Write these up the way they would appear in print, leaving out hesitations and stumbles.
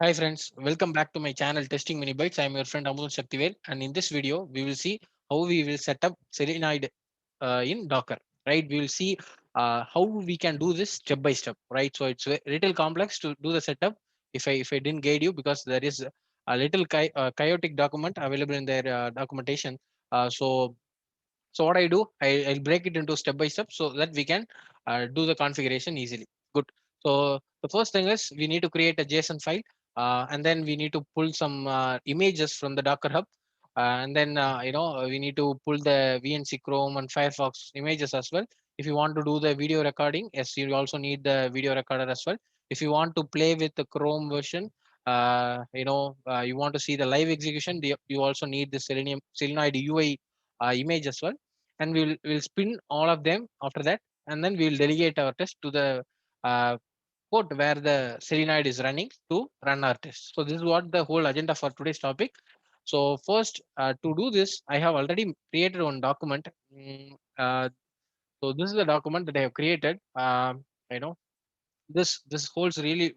Hi friends, welcome back to my channel Testing Mini Bytes. I am your friend Amul Shaktivel, and in this video we will see how we will set up Selenoid in Docker. Right, we will see how we can do this step by step. Right, so it's a little complex to do the setup. If I didn't guide you because there is a little chaotic document available in their documentation. So what I do, I'll break it into step by step so that we can do the configuration easily. Good. So the first thing is we need to create a JSON file, and then we need to pull some images from the Docker Hub, and then we need to pull the VNC Chrome and Firefox images as well. If you want to do the video recording, yes, you also need the video recorder as well. If you want to play with the Chrome version, you want to see the live execution, you also need the Selenoid UI image as well, and we'll spin all of them after that, and then we'll delegate our test to the uh, port where the Selenoid is running to run our test. So this is what the whole agenda for today's topic. So first, to do this, I have already created one document. So this is the document that I have created. You know, this holds really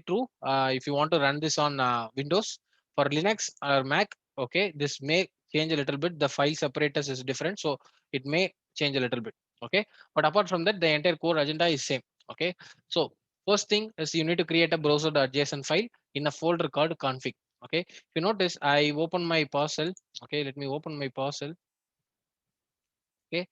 true if you want to run this on Windows. For Linux or Mac, okay, this may change a little bit. The file separators is different, so it may change a little bit. Okay, but apart from that, the entire core agenda is same. Okay, so first thing is you need to create a browser.json file in a folder called config. Okay, if you notice, I open my parcel. Okay, let me open my parcel. Okay,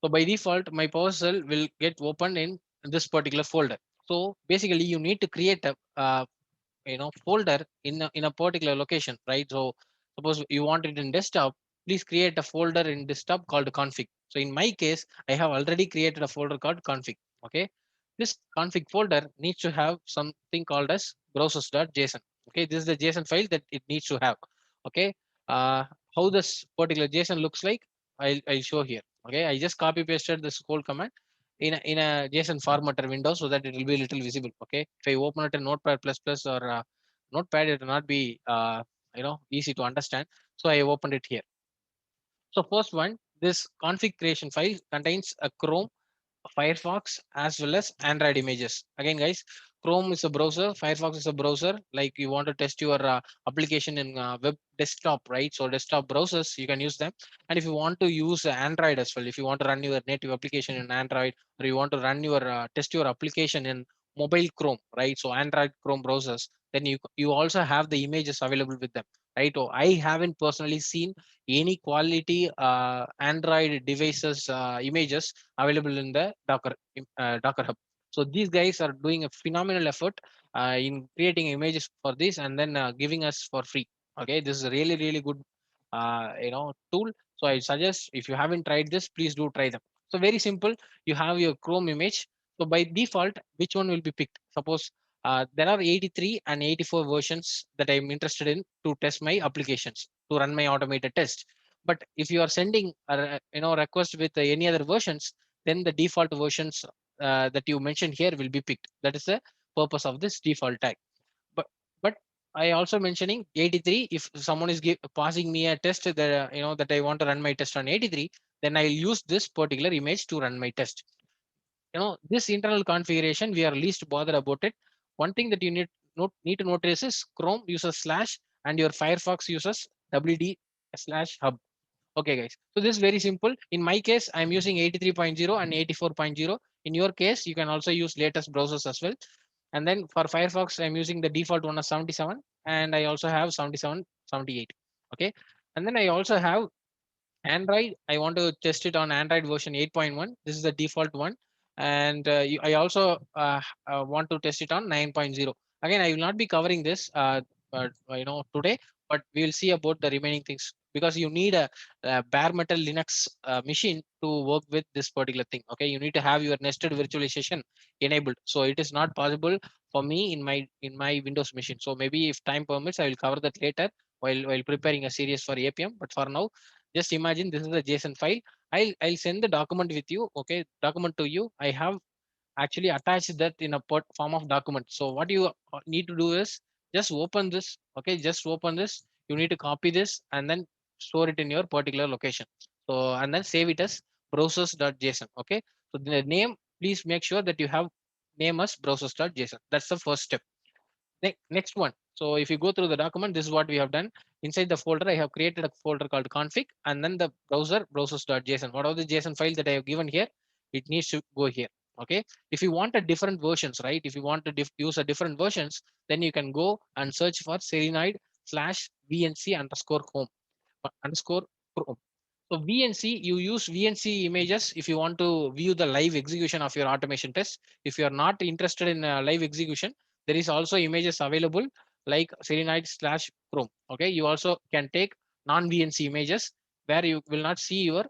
so by default, my parcel will get opened in this particular folder. So basically, you need to create a folder in a particular location, right? So suppose you want it in desktop, please create a folder in desktop called config. So in my case, I have already created a folder called config. Okay, this config folder needs to have something called as browsers.json. Okay, this is the JSON file that it needs to have. Okay, uh, how this particular JSON looks like, I'll show here. Okay, I just copy pasted this whole command in a JSON formatter window so that it will be a little visible. Okay, if I open it in Notepad plus plus or Notepad, it will not be easy to understand. So I opened it here. So first one, this configuration file contains a Chrome, Firefox, as well as Android images. Again, guys, Chrome is a browser, Firefox is a browser. Like you want to test your application in web desktop, right? So desktop browsers, you can use them. And if you want to use Android as well, if you want to run your native application in Android, or you want to run your test your application in mobile Chrome, right? So Android Chrome browsers, then you also have the images available with them, right? So I haven't personally seen any quality Android devices images available in the Docker Hub. So these guys are doing a phenomenal effort in creating images for this and then giving us for free. Okay, this is a really good tool. So I suggest if you haven't tried this, please do try them. So very simple. You have your Chrome image. So by default, which one will be picked? Suppose there are 83 and 84 versions that I'm interested in to test my applications, to run my automated test. But if you are sending a request with any other versions, then the default versions that you mentioned here will be picked. That is the purpose of this default tag. But I also mentioning 83. If someone is passing me a test that that I want to run my test on 83, then I'll use this particular image to run my test. This internal configuration, we are least bothered about it. One thing that you need to notice is Chrome uses slash and your Firefox uses wd slash hub. Okay, guys. So this is very simple. In my case, I'm using 83.0 and 84.0. In your case, you can also use latest browsers as well. And then for Firefox, I'm using the default one of 77, and I also have 77, 78. Okay. And then I also have Android. I want to test it on Android version 8.1. This is the default one. And I also want to test it on 9.0. Again, I will not be covering this today, but we will see about the remaining things because you need a bare metal Linux machine to work with this particular thing. Okay, you need to have your nested virtualization enabled. So it is not possible for me in my Windows machine. So maybe if time permits, I will cover that later while preparing a series for APM. But for now, just imagine this is a JSON file. I'll send the document with you. Okay, document to you. I have actually attached that in a form of document. So what you need to do is just open this. Okay, just open this. You need to copy this and then store it in your particular location. So and then save it as browsers.json. Okay, so the name, please make sure that you have name as browsers.json. That's the first step. Next one. So if you go through the document, this is what we have done. Inside the folder, I have created a folder called config, and then the browsers.json. Whatever the JSON file that I have given here, it needs to go here. Okay. If you want a different versions, right? If you want to use a different versions, then you can go and search for Selenoid slash VNC underscore home underscore Chrome. So VNC, you use VNC images if you want to view the live execution of your automation test. If you are not interested in live execution, there is also images available like Selenoid slash Chrome. Okay, you also can take non-VNC images where you cannot see your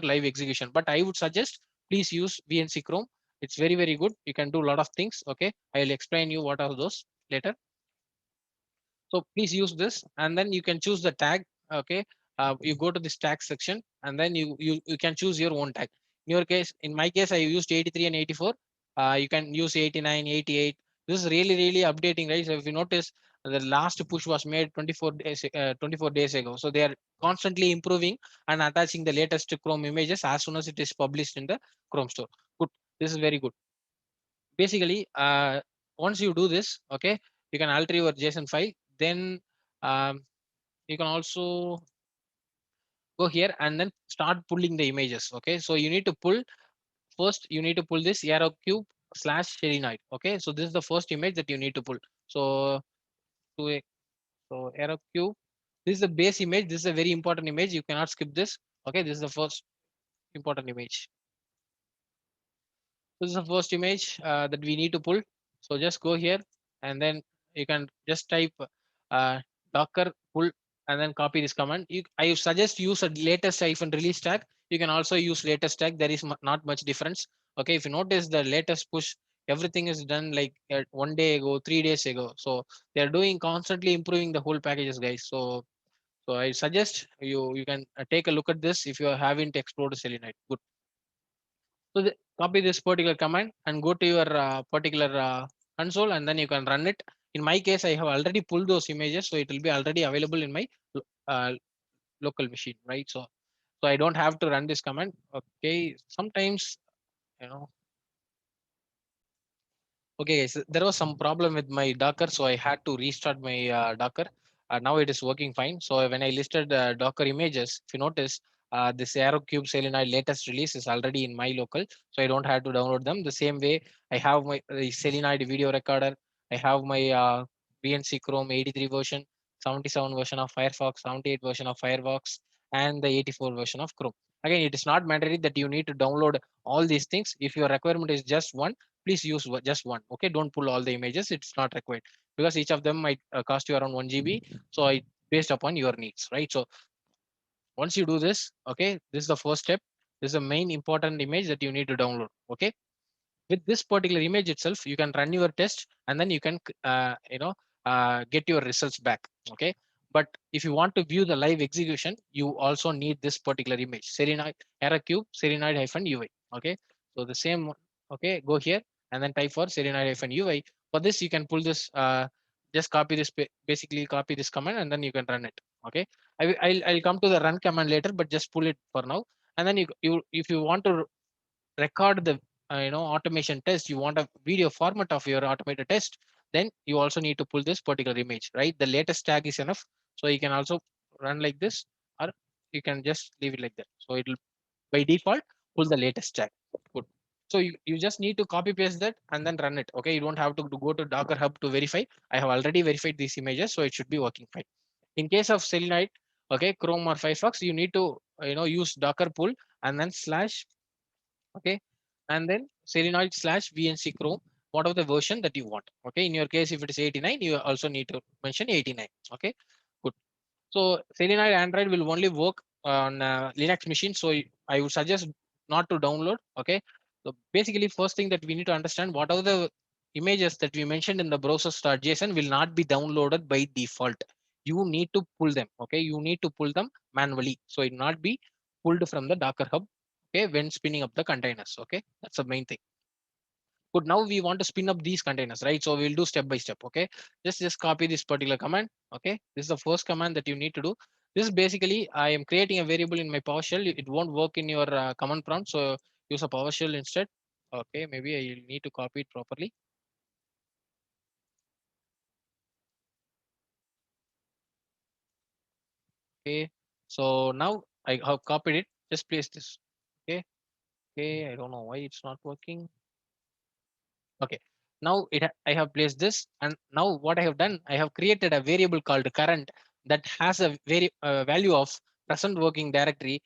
live execution. But I would suggest please use VNC Chrome. It's very good. You can do a lot of things. Okay, I will explain you what are those later. So please use this, and then you can choose the tag. Okay, you go to this tag section, and then you can choose your own tag. In your case, in my case, I used 83 and 84. You can use 89, 88. This is really updating, right? So if you notice, the last push was made 24 days ago. So they are constantly improving and attaching the latest Chrome images as soon as it is published in the Chrome store. Good. This is very good. Basically, once you do this, okay, you can alter your JSON file. Then um, you can also go here and then start pulling the images. Okay, so you need to pull first. You need to pull this aerokube slash Selenoid. Okay, so this is the first image that you need to pull. So to a so aerokube. This is the base image. This is a very important image. You cannot skip this. Okay, this is the first important image. This is the first image that we need to pull. So just go here and then you can just type uh, docker pull and then copy this command. I suggest use a latest hyphen release tag. You can also use latest tag. There is not much difference. Okay, if you notice the latest push, everything is done like 1 day ago, 3 days ago. So they are doing constantly improving the whole packages, guys. So I suggest you can take a look at this if you haven't explored Selenite. Good. So copy this particular command and go to your particular console, and then you can run it. In my case, I have already pulled those images, so it will be already available in my uh, local machine, right? So I don't have to run this command. Okay, sometimes you know. Okay, guys, there was some problem with my Docker, so I had to restart my Docker. Now it is working fine. So when I listed Docker images, if you notice, this aerokube Selenoid latest release is already in my local, so I don't have to download them. The same way, I have my Selenoid video recorder. I have my VNC Chrome 83 version, 77 version of Firefox, 78 version of Firefox, and the 84 version of Chrome. Again, it is not mandatory that you need to download all these things. If your requirement is just one, please use just one. Okay, don't pull all the images. It's not required because each of them might cost you around 1 GB. So I based upon your needs, right? So once you do this, okay, this is the first step. This is the main important image that you need to download. Okay, with this particular image itself, you can run your test and then you can get your results back. Okay, but if you want to view the live execution, you also need this particular image, Selenoid aerokube Selenoid hyphen UI. Okay, so the same. Okay, go here and then type for Selenoid hyphen UI. For this, you can pull this. Just copy this, basically copy this command, and then you can run it. Okay, I'll come to the run command later, but just pull it for now. And then you if you want to record the automation test, you want a video format of your automated test, then you also need to pull this particular image, right? The latest tag is enough. So you can also run like this, or you can just leave it like that. So it will by default pull the latest tag. Good. So you just need to copy paste that and then run it. Okay, you don't have to go to Docker Hub to verify. I have already verified these images, so it should be working fine. In case of Selenoid, okay, Chrome or Firefox, you need to use Docker pull and then slash. Okay, and then Selenoid slash VNC Chrome, whatever the version that you want. Okay, in your case, if it is 89, you also need to mention 89. Okay, good. So Selenoid Android will only work on Linux machine. So I would suggest not to download. Okay, so basically, first thing that we need to understand, what are the images that we mentioned in the browsers.json will not be downloaded by default. You need to pull them. Okay, you need to pull them manually. So it not be pulled from the Docker Hub. Okay, when spinning up the containers. Okay, that's the main thing. Good. Now we want to spin up these containers, right? So we'll do step by step. Okay, just copy this particular command. Okay, this is the first command that you need to do. This is basically I am creating a variable in my PowerShell. It won't work in your command prompt, so use a PowerShell instead. Okay, maybe I need to copy it properly. Okay. So now I have copied it. Just place this. Okay. Okay. I don't know why it's not working. Okay. Now I have placed this, and now what I have done, I have created a variable called current that has a value of present working directory,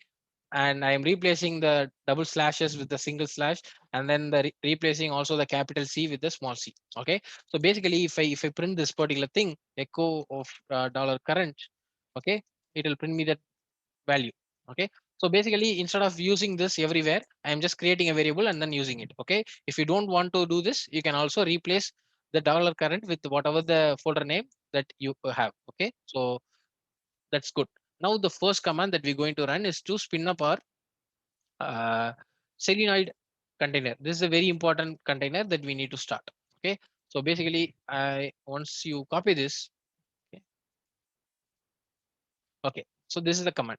and I am replacing the double slashes with the single slash, and then replacing also the capital C with the small c. Okay. So basically, if I print this particular thing, echo of dollar current, okay, it will print me that value. Okay. So basically, instead of using this everywhere, I'm just creating a variable and then using it. Okay. If you don't want to do this, you can also replace the dollar current with whatever the folder name that you have. Okay. So that's good. Now the first command that we're going to run is to spin up our uh, Selenoid container. This is a very important container that we need to start. Okay. So basically, I once you copy this, okay. Okay. So this is the command.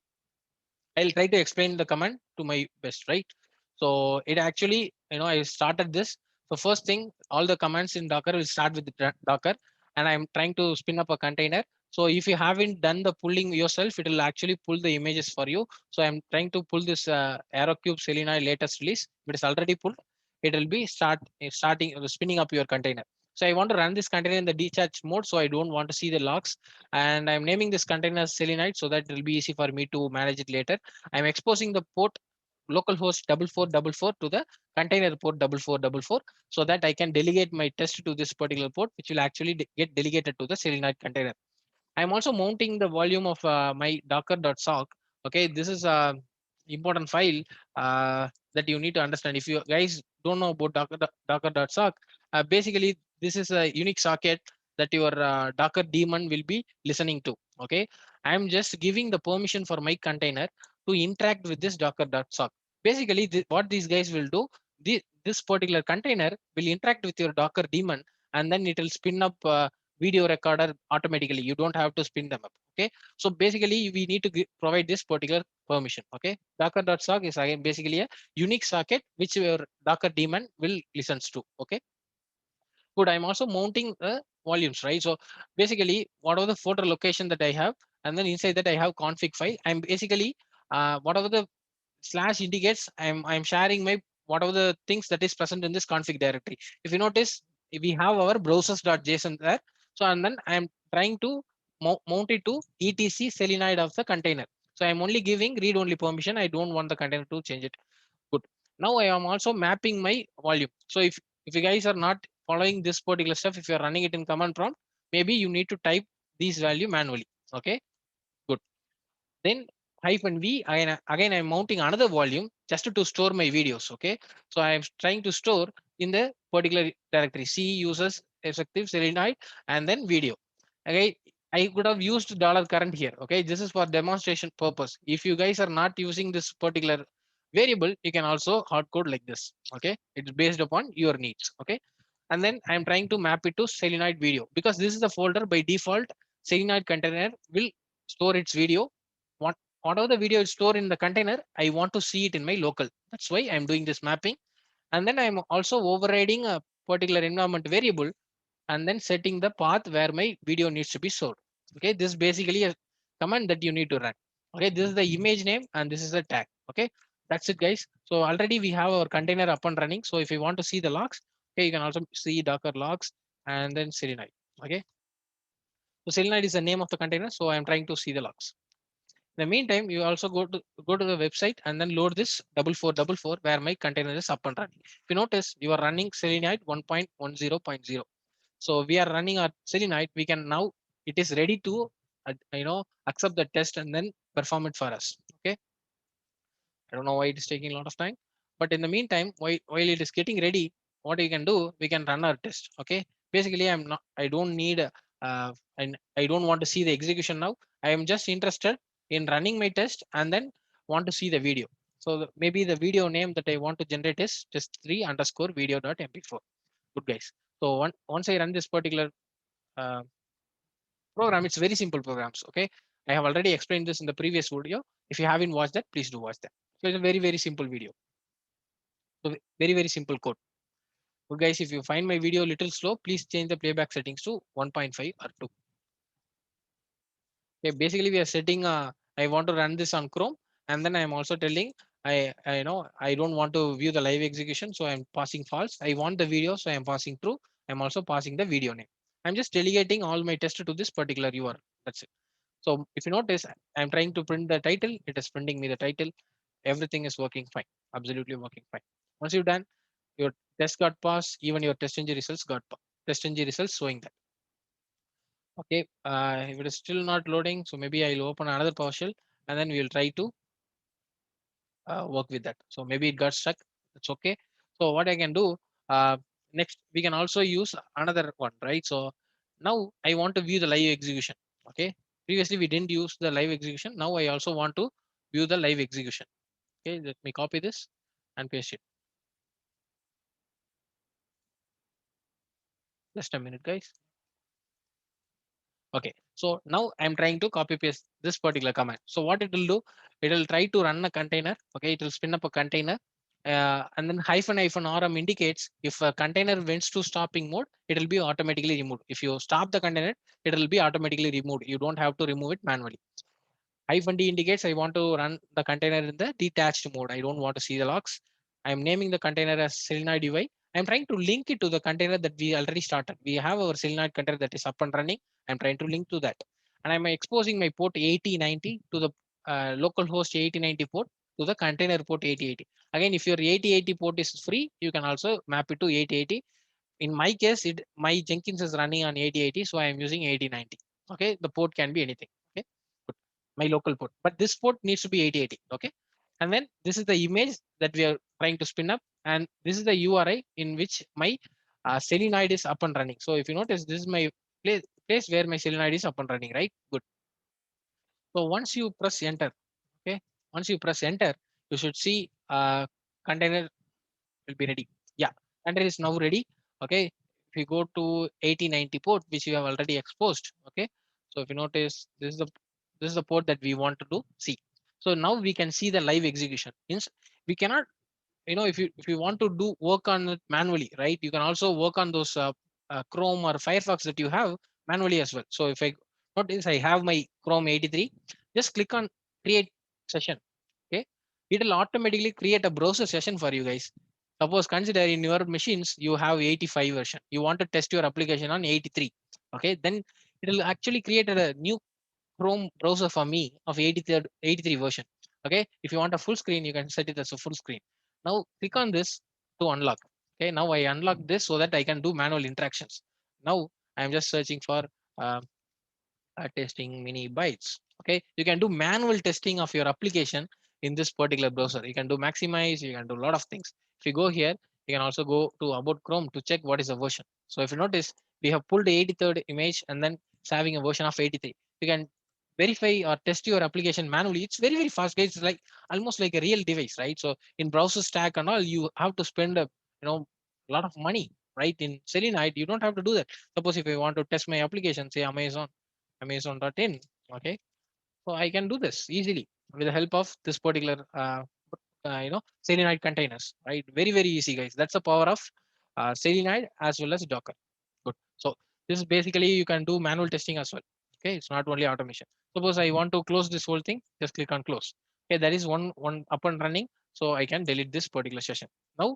I'll try to explain the command to my best, right? So it actually, I started this. So first thing, all the commands in Docker will start with the Docker, and I'm trying to spin up a container. So if you haven't done the pulling yourself, it will actually pull the images for you. So I'm trying to pull this aerokube Selenium latest release. If it is already pulled, it will be starting spinning up your container. So I want to run this container in the detached mode, so I don't want to see the logs. And I'm naming this container Selenoid so that it will be easy for me to manage it later. I'm exposing the port localhost 4444 to the container port 4444 so that I can delegate my test to this particular port, which will actually get delegated to the Selenoid container. I'm also mounting the volume of my docker.sock. Okay, this is a important file that you need to understand. If you guys don't know about docker.sock, basically this is a unique socket that your Docker daemon will be listening to. Okay, I'm just giving the permission for my container to interact with this docker.sock. Basically, what these guys will do, this particular container will interact with your Docker daemon, and then it will spin up video recorder automatically. You don't have to spin them up. Okay. So basically, we need to provide this particular permission. Okay. Docker.sock is again basically a unique socket which your Docker daemon will listens to. Okay. Good. I'm also mounting volumes, right? So basically, whatever the folder location that I have, and then inside that I have config file. I'm basically whatever the slash indicates, I'm sharing my whatever the things that is present in this config directory. If you notice, we have our browsers.json there. So and then I'm trying to mount it to etc Selenoid of the container. So I'm only giving read only permission. I don't want the container to change it. Good. Now I am also mapping my volume. So if you guys are not following this particular stuff, if you're running it in command prompt, maybe you need to type these value manually. Okay. Good. Then -v, again I'm mounting another volume just to store my videos. Okay. So I'm trying to store in the particular directory C users effective Selenoid and then video. Okay. I could have used dollar current here. Okay. This is for demonstration purpose. If you guys are not using this particular variable, you can also hard code like this. Okay. It's based upon your needs. Okay. And then I'm trying to map it to Selenoid video because this is the folder by default. Selenoid container will store its video. What whatever the video is stored in the container, I want to see it in my local. That's why I'm doing this mapping. And then I'm also overriding a particular environment variable and then setting the path where my video needs to be stored. Okay, this is basically a command that you need to run. Okay, this is the image name and this is the tag. Okay, that's it, guys. So already we have our container up and running. So if you want to see the logs, okay, you can also see Docker logs and then Selenoid. Okay, so Selenoid is the name of the container. So I'm trying to see the logs. In the meantime, you also go to the website and then load this 4444 where my container is up and running. If you notice, you are running Selenoid 1.10.0. So we are running our Selenoid. We can now it is ready to accept the test and then perform it for us. Okay. I don't know why it is taking a lot of time, but in the meantime, while it is getting ready, what you can do, we can run our test. Okay. Basically, I don't need, and I don't want to see the execution now. I am just interested in running my test and then want to see the video. So maybe the video name that I want to generate is test3 underscore video.mp4. Good, guys. So once I run this particular uh, program, it's very simple programs. Okay. I have already explained this in the previous video. If you haven't watched that, please do watch that. So it's a very, very simple video. So very, very simple code. So guys, if you find my video a little slow, please change the playback settings to 1.5 or 2. Okay, basically we are setting I want to run this on Chrome, and then I'm also telling I don't want to view the live execution, so I'm passing false. I want the video, so I'm passing true. I'm also passing the video name. I'm just delegating all my test to this particular URL. That's it. So if you notice, I'm trying to print the title. It is printing me the title. Everything is working fine. Absolutely working fine. Once you're done, your test got passed. Even your test ng results got test ng results showing that. Okay. If it is still not loading, so maybe I'll open another PowerShell and then we'll try to work with that. So maybe it got stuck. It's okay. So what I can do uh, next, we can also use another one, right? So now I want to view the live execution. Okay. Previously we didn't use the live execution. Now I also want to view the live execution. Okay. Let me copy this and paste it. Just a minute, guys. Okay, so now I'm trying to copy paste this particular command. So what it will do, it will try to run a container. Okay, it will spin up a container. And then hyphen hyphen rm indicates if a container went to stopping mode, it will be automatically removed. If you stop the container, it will be automatically removed. You don't have to remove it manually. Hyphen D indicates I want to run the container in the detached mode. I don't want to see the logs. I'm naming the container as Selenoid UI. I'm trying to link it to the container that we already started. We have our Selenoid container that is up and running. I'm trying to link to that. And I'm exposing my port 8090 to the local host 8090 port to the container port 8080. Again, if your 8080 port is free, you can also map it to 8080. In my case, my Jenkins is running on 8080, so I am using 8090. Okay, the port can be anything. Okay, good. My local port, but this port needs to be 8080. Okay, and then this is the image that we are trying to spin up, and this is the URI in which my Selenoid is up and running. So if you notice, this is my place where my Selenoid is up and running. Right, good. So once you press enter, okay, once you press enter, you should see container will be ready. Yeah, container is now ready. Okay, if you go to 8090 port, which you have already exposed. Okay, so if you notice, this is the port that we want to do. See, so now we can see the live execution. Means we cannot, if you want to do work on it manually, right? You can also work on those Chrome or Firefox that you have manually as well. So if I notice, I have my Chrome 83. Just click on create session. Okay, it will automatically create a browser session for you guys. Suppose consider in your machines you have 85 version. You want to test your application on 83. Okay, then it will actually create a new Chrome browser for me of 83 version. Okay, if you want a full screen, you can set it as a full screen. Now click on this to unlock. Okay, now I unlock this so that I can do manual interactions. Now I'm just searching for uh, testing mini bytes. Okay, you can do manual testing of your application in this particular browser. You can do maximize, you can do a lot of things. If you go here, you can also go to about Chrome to check what is the version. So if you notice, we have pulled the 83rd image and then it's having a version of 83. You can verify or test your application manually. It's very, very fast, guys. It's like almost like a real device, right? So in browser stack and all, you have to spend a lot of money, right? In Selenoid, you don't have to do that. Suppose if I want to test my application, say Amazon.in. Okay, so I can do this easily with the help of this particular Selenoid containers, right? Very, very easy, guys. That's the power of Selenoid as well as Docker. Good. So this is basically you can do manual testing as well. Okay, it's not only automation. Suppose I want to close this whole thing, just click on close. Okay, that is one up and running. So I can delete this particular session. Now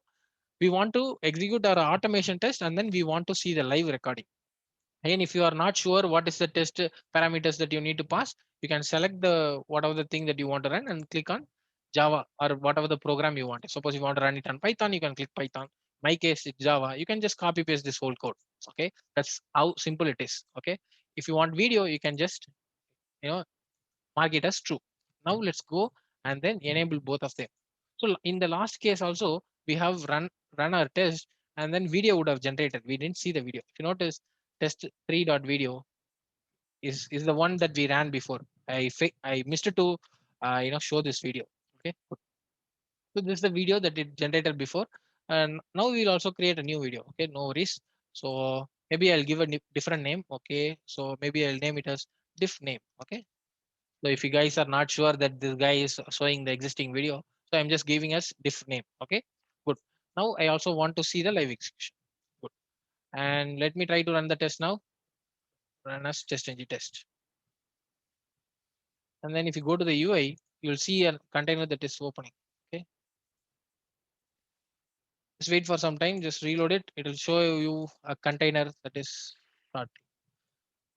we want to execute our automation test and then we want to see the live recording. Again, if you are not sure what is the test parameters that you need to pass, you can select the whatever the thing that you want to run and click on Java or whatever the program you want. Suppose you want to run it on Python, you can click Python. My case, it's Java. You can just copy paste this whole code. Okay, that's how simple it is. Okay, if you want video, you can just you know mark it as true. Now let's go and then enable both of them. So in the last case also, we have run our test and then video would have generated. We didn't see the video. If you notice, test 3.video is the one that we ran before. I missed it to show this video. Okay, so this is the video that it generated before, and now we'll also create a new video. Okay, no worries. So maybe I'll give a different name. Okay, so maybe I'll name it as diff name. Okay, so if you guys are not sure that this guy is showing the existing video, so I'm just giving us diff name. Okay, good. Now I also want to see the live execution. Good. And let me try to run the test now. Run as test ng test. And then if you go to the UI, you'll see a container that is opening. Okay, just wait for some time, just reload it. It will show you a container that is not.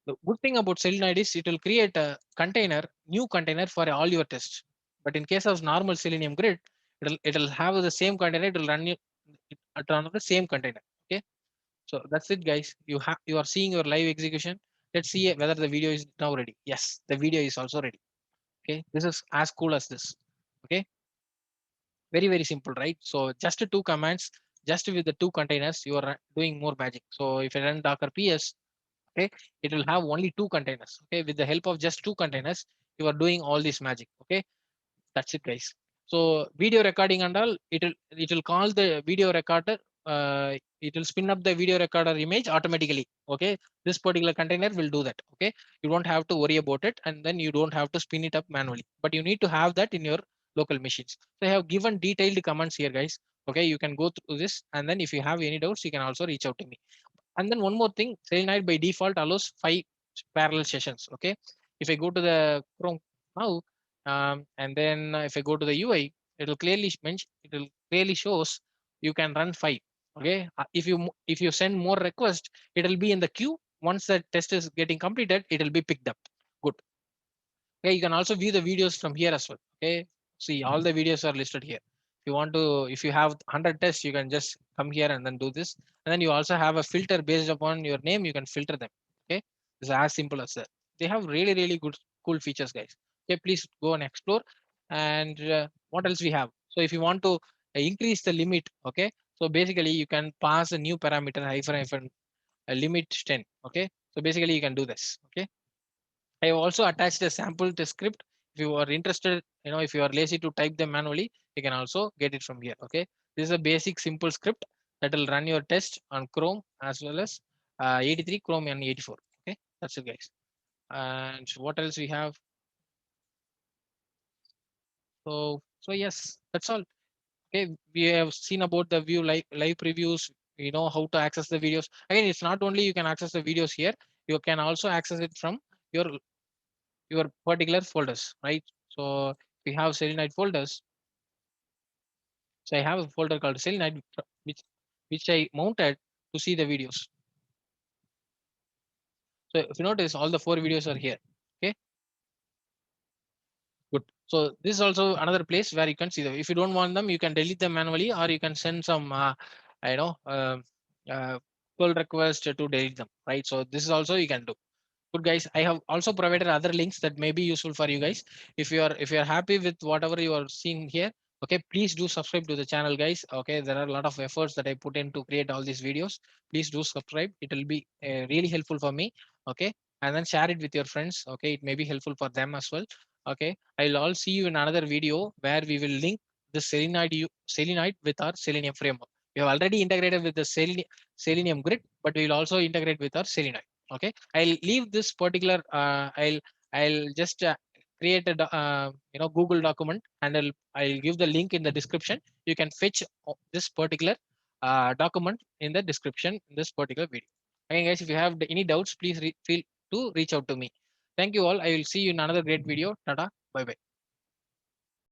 The good thing about Selenoid is it will create a container, new container for all your tests. But in case of normal Selenium grid, it'll have the same container. It will run on the same container. Okay, so that's it, guys. You are seeing your live execution. Let's see whether the video is now ready. Yes, the video is also ready. Okay, this is as cool as this. Okay, very simple, right? So just two commands, just with the two containers, you are doing more magic. So if I run docker ps, okay, it will have only two containers. Okay, with the help of just two containers, you are doing all this magic. Okay, that's it, guys. So video recording and all, it will call the video recorder. It will spin up the video recorder image automatically. Okay, this particular container will do that. Okay, you don't have to worry about it, and then you don't have to spin it up manually. But you need to have that in your local machines. So I have given detailed commands here, guys. Okay, you can go through this, and then if you have any doubts, you can also reach out to me. And then one more thing, Selenium by default allows 5 parallel sessions. Okay, if I go to the Chrome now, and then if I go to the UI, it will clearly mention, it will clearly shows you can run 5. Okay, if you send more requests, it will be in the queue. Once the test is getting completed, it will be picked up. Good. Okay, you can also view the videos from here as well. Okay, see all the videos are listed here. If you have 100 tests, you can just come here and then do this. And then you also have a filter based upon your name. You can filter them. Okay, it's as simple as that. They have really good, cool features, guys. Okay, please go and explore. And what else we have? So if you want to increase the limit, okay, so basically you can pass a new parameter hyphen limit 10. Okay, so basically you can do this. Okay, I have also attached a sample test script. If you are interested, if you are lazy to type them manually, you can also get it from here. Okay. This is a basic simple script that will run your test on Chrome as well as 83, Chrome and 84. Okay. That's it, guys. And what else we have? So yes, that's all. Okay. We have seen about the view live previews. We know how to access the videos. Again, it's not only you can access the videos here, you can also access it from your particular folders, right? So we have Selenoid folders. So I have a folder called Selenoid, which I mounted to see the videos. So if you notice, all the 4 videos are here. Okay, good. So this is also another place where you can see them. If you don't want them, you can delete them manually, or you can send some, I know, pull request to delete them, right? So this is also you can do. Good, guys. I have also provided other links that may be useful for you guys. If you are happy with whatever you are seeing here, okay, please do subscribe to the channel, guys. Okay, there are a lot of efforts that I put in to create all these videos. Please do subscribe. It will be really helpful for me. Okay, and then share it with your friends. Okay, it may be helpful for them as well. Okay, I'll all see you in another video where we will link the Selenoid with our Selenium framework. We have already integrated with the Selenium grid, but we will also integrate with our Selenoid. Okay, I'll leave this particular. I'll just create a Google document, and I'll give the link in the description. You can fetch this particular document in the description in this particular video. Again, guys, if you have any doubts, please feel to reach out to me. Thank you all. I will see you in another great video. Tata. Bye bye.